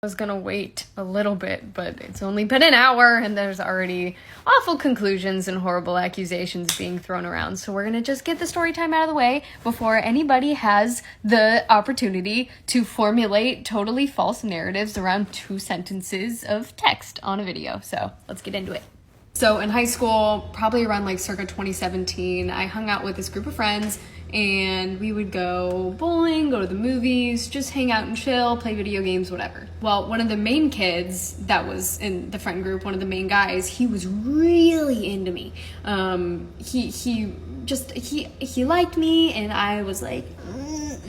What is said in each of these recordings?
I was gonna wait a little bit, but it's only been an hour and there's already awful conclusions and horrible accusations being thrown around. So we're gonna just get the story time out of the way before anybody has the opportunity to formulate totally false narratives around 2 sentences of text on a video. So let's get into it. So in high school, probably around like circa 2017, I hung out with this group of friends and we would go bowling, go to the movies, just hang out and chill, play video games, whatever. Well, one of the main kids that was in the friend group, one of the main guys, he was really into me. He liked me, and I was like,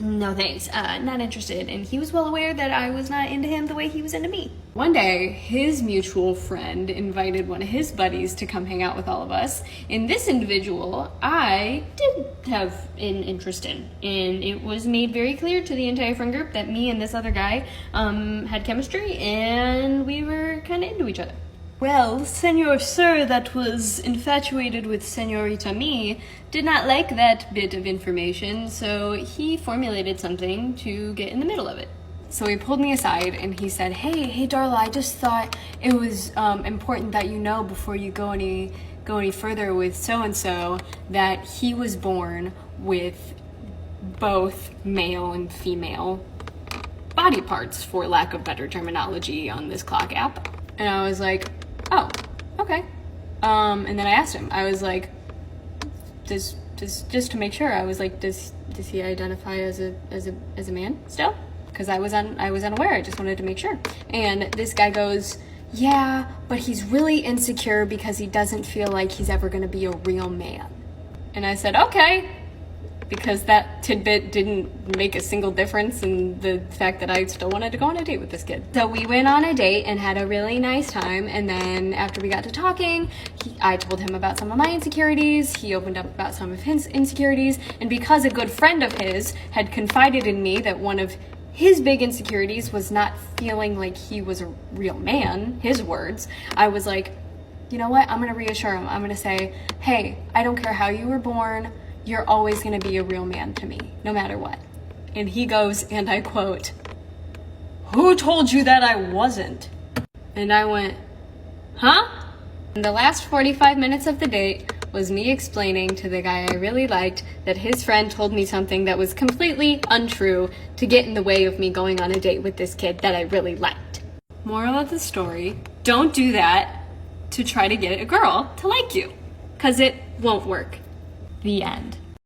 no thanks, not interested. And he was well aware that I was not into him the way he was into me. One day, his mutual friend invited one of his buddies to come hang out with all of us. And this individual, I did have an interest in. And it was made very clear to the entire friend group that me and this other guy had chemistry, and we were kind of into each other. Well, Senor Sir that was infatuated with Senorita Me did not like that bit of information, so he formulated something to get in the middle of it. So he pulled me aside and he said, hey Darla, I just thought it was important that you know before you go any further with so-and-so that he was born with both male and female body parts, for lack of better terminology on this clock app. And I was like, oh, okay. And then I asked him, I was like, just to make sure, I was like, does he identify as a man still? Because I was unaware, I just wanted to make sure. And this guy goes, yeah, but he's really insecure because he doesn't feel like he's ever gonna be a real man. And I said, okay, because that tidbit didn't make a single difference in the fact that I still wanted to go on a date with this kid. So we went on a date and had a really nice time, and then after we got to talking, I told him about some of my insecurities, he opened up about some of his insecurities, and because a good friend of his had confided in me that one of his big insecurities was not feeling like he was a real man, his words, I was like, you know what, I'm gonna reassure him. I'm gonna say, hey, I don't care how you were born, you're always gonna be a real man to me, no matter what. And he goes, and I quote, who told you that I wasn't? And I went, huh? And the last 45 minutes of the date was me explaining to the guy I really liked that his friend told me something that was completely untrue to get in the way of me going on a date with this kid that I really liked. Moral of the story, don't do that to try to get a girl to like you, because it won't work. The end.